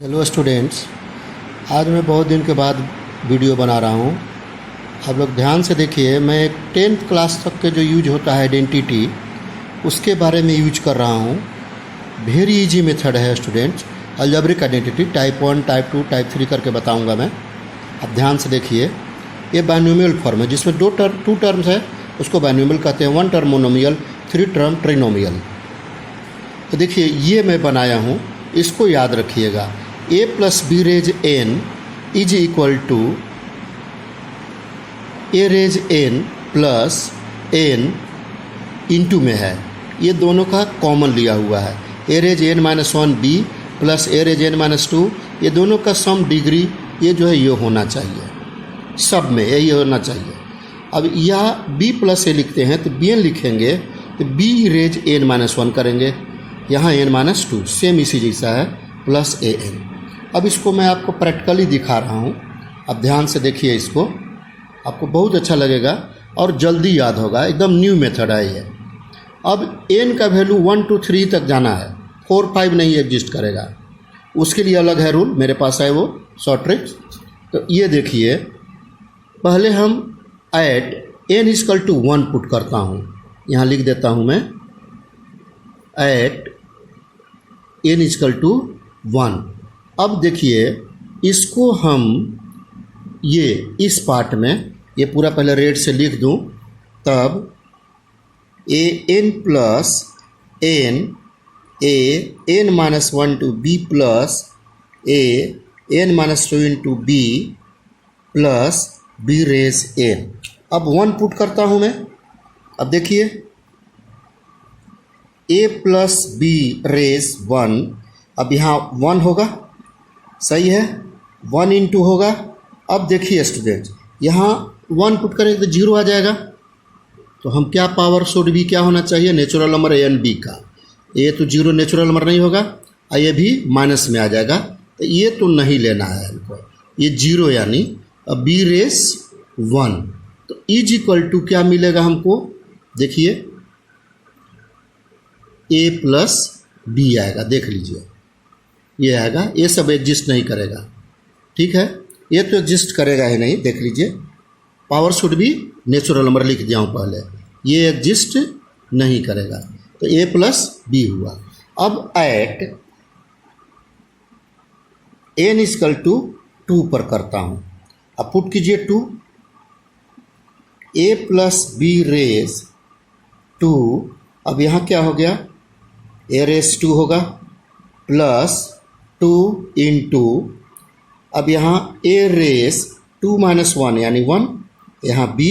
Hello students, आज मैं बहुत दिन के बाद वीडियो बना रहा हूँ। आप लोग ध्यान से देखिए। मैं एक 10th क्लास तक के जो यूज होता है आइडेंटिटी, उसके बारे में यूज कर रहा हूँ। वेरी इजी मेथड है students. Algebraic identity type 1, type 2, type 3 करके बताऊँगा मैं। आप ध्यान से देखिए। ये बाइनोमियल फॉर्म है जिसमें टू टर्म्स है, उसको बाइनोमियल कहते हैं। 1 टर्म मोनोमियल, 3 टर्म ट्रिनोमियल। तो देखिए ये मैं बनाया हूँ, इसको याद रखिएगा। a plus b raise n is equal to a raise n plus n into में है। ये दोनों का कॉमन लिया हुआ है। A raise n minus 1 b plus a raise n minus 2, ये दोनों का सम डिग्री ये जो है ये होना चाहिए, सब में यही होना चाहिए। अब यह b प्लस ए लिखते हैं तो bn लिखेंगे तो b रेज n माइनस 1 करेंगे, यहाँ n माइनस 2 सेम इसी जैसा है, प्लस ए एन। अब इसको मैं आपको प्रैक्टिकली दिखा रहा हूँ। अब ध्यान से देखिए, इसको आपको बहुत अच्छा लगेगा और जल्दी याद होगा। एकदम न्यू मेथड है ये। अब n का वैल्यू 1 to 3 तक जाना है, 4, 5 नहीं एग्जिस्ट करेगा। उसके लिए अलग है रूल, मेरे पास है वो शॉर्ट ट्रिक। तो ये देखिए, पहले हम at n equal to 1 put करता हूँ। यहाँ लिख देता हूँ मैं ऐट n इक्वल टू 1। अब देखिए इसको हम ये इस पार्ट में ये पूरा पहले रेड से लिख दूं, तब a n plus n a n minus 1 two b plus a n minus 2 into b plus b raise n. अब 1 पुट करता हूं मैं। अब देखिए ए प्लस बी रेज 1, अब यहाँ 1 होगा, सही है, 1 इंटू होगा। अब देखिए स्टूडेंट्स, यहाँ 1 पुट करेंगे तो 0 आ जाएगा। तो हम क्या पावर शुड भी क्या होना चाहिए, natural number A and B का। ये तो 0 नेचुरल नंबर नहीं होगा, ये भी माइनस में आ जाएगा, तो ये तो नहीं लेना है हमको। ये 0 यानी अब बी रेस 1, तो इज इक्वल टू क्या मिलेगा हमको, देखिए ए प्लस बी आएगा। देख लीजिए ये आएगा, ये सब एग्जिस्ट नहीं करेगा, ठीक है। ये तो एग्जिस्ट करेगा ही नहीं, देख लीजिए। पावर शुड भी नेचुरल नंबर लिख दिया हूँ पहले, ये एग्जिस्ट नहीं करेगा, तो ए प्लस बी हुआ। अब ऐट एन इक्वल टू 2 पर करता हूँ। अब पुट कीजिए 2, ए प्लस बी रेज 2। अब यहाँ क्या हो गया, ए रेज 2 होगा प्लस 2 इंटू, अब यहाँ ए रेस 2 माइनस 1 यानी 1, यहाँ बी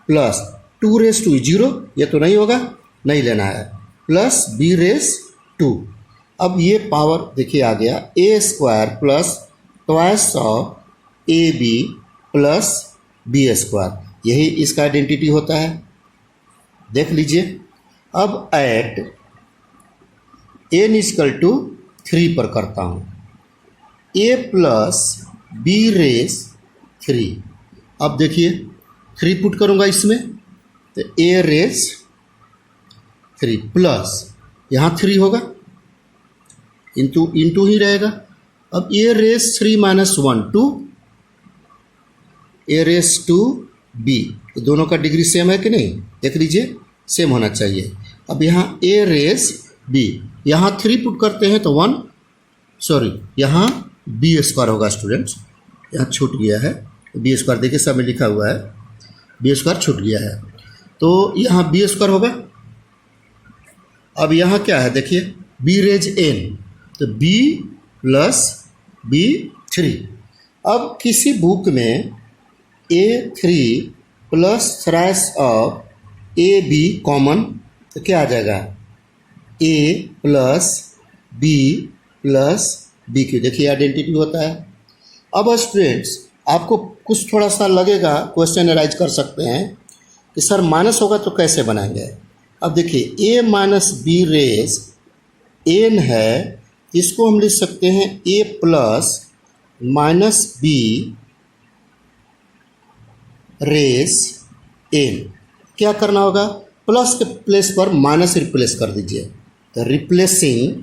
प्लस 2 रेस 2 0, ये तो नहीं होगा, नहीं लेना है, प्लस बी रेस 2। अब ये पावर देखिए आ गया, a square plus twice of A b plus b square, यही इसका आइडेंटिटी होता है। देख लीजिए। अब ऐट एन इक्वल टू 3 पर करता हूँ, ए प्लस बी रेस 3। अब देखिए 3 पुट करूँगा इसमें, तो ए रेस 3 प्लस यहाँ 3 होगा, इंटू ही रहेगा। अब ए रेस 3 माइनस 1 2, ए रेस 2 बी, दोनों का डिग्री सेम है कि नहीं, देख लीजिए सेम होना चाहिए। अब यहाँ ए रेस बी, यहाँ 3 पुट करते हैं तो 1, सॉरी यहाँ बी स्क्वायर होगा स्टूडेंट्स, यहाँ छूट गया है बी स्क्वायर, देखिए सब में लिखा हुआ है बी स्क्वायर छूट गया है, तो यहाँ बी स्क्वायर होगा। अब यहाँ क्या है देखिए, बी रेज एन, तो बी प्लस बी 3। अब किसी बुक में A 3 plus thrice of A B common, तो क्या आ जाएगा, A plus B plus B की, देखिए आइडेंटिटी होता है। अब स्टूडेंट्स आपको कुछ थोड़ा सा लगेगा, क्वेश्चन अराइज कर सकते हैं कि सर माइनस होगा तो कैसे बनाएंगे। अब देखिए a minus b raise n है, इसको हम लिख सकते हैं a plus minus b raise n. क्या करना होगा, प्लस के प्लेस पर माइनस रिप्लेस कर दीजिए, तो replacing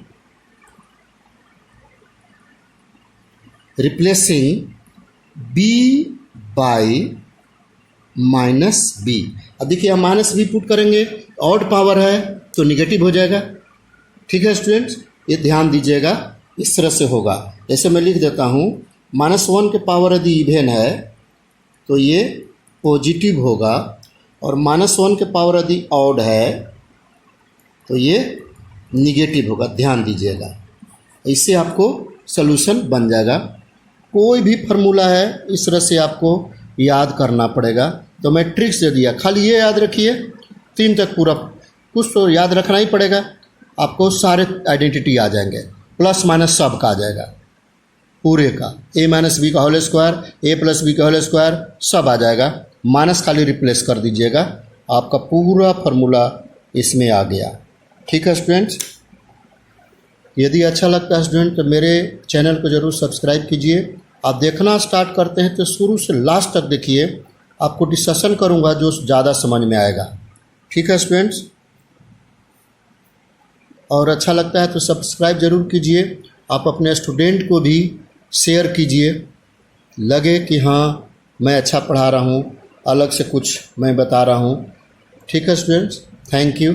replacing B by minus B. अब देखिए हम माइनस बी पुट करेंगे, ऑड पावर है तो निगेटिव हो जाएगा। ठीक है स्टूडेंट्स, ये ध्यान दीजिएगा, इस तरह से होगा। जैसे मैं लिख देता हूँ, -1 के पावर यदि इवेन है तो ये पॉजिटिव होगा, और -1 के पावर यदि ऑड है तो ये निगेटिव होगा। ध्यान दीजिएगा, इससे आपको सॉल्यूशन बन जाएगा। कोई भी फार्मूला है इस तरह से आपको याद करना पड़ेगा। तो मैं ट्रिक्स दे दिया, खाली ये याद रखिए 3 तक पूरा कुछ तो याद रखना ही पड़ेगा। आपको सारे आइडेंटिटी आ जाएंगे, प्लस माइनस सब का आ जाएगा पूरे का, a माइनस बी का whole square, a plus B का होल स्क्वायर सब आ जाएगा। माइनस खाली रिप्लेस कर दीजिएगा, आपका पूरा फार्मूला इसमें आ गया। ठीक है स्टूडेंट्स, यदि अच्छा लगता है स्टूडेंट तो मेरे चैनल को ज़रूर सब्सक्राइब कीजिए। आप देखना स्टार्ट करते हैं तो शुरू से लास्ट तक देखिए, आपको डिस्कशन करूंगा जो ज़्यादा समझ में आएगा। ठीक है स्टूडेंट्स, और अच्छा लगता है तो सब्सक्राइब ज़रूर कीजिए। आप अपने स्टूडेंट को भी शेयर कीजिए, लगे कि हाँ मैं अच्छा पढ़ा रहा हूँ, अलग से कुछ मैं बता रहा हूँ। ठीक है स्टूडेंट्स, थैंक यू।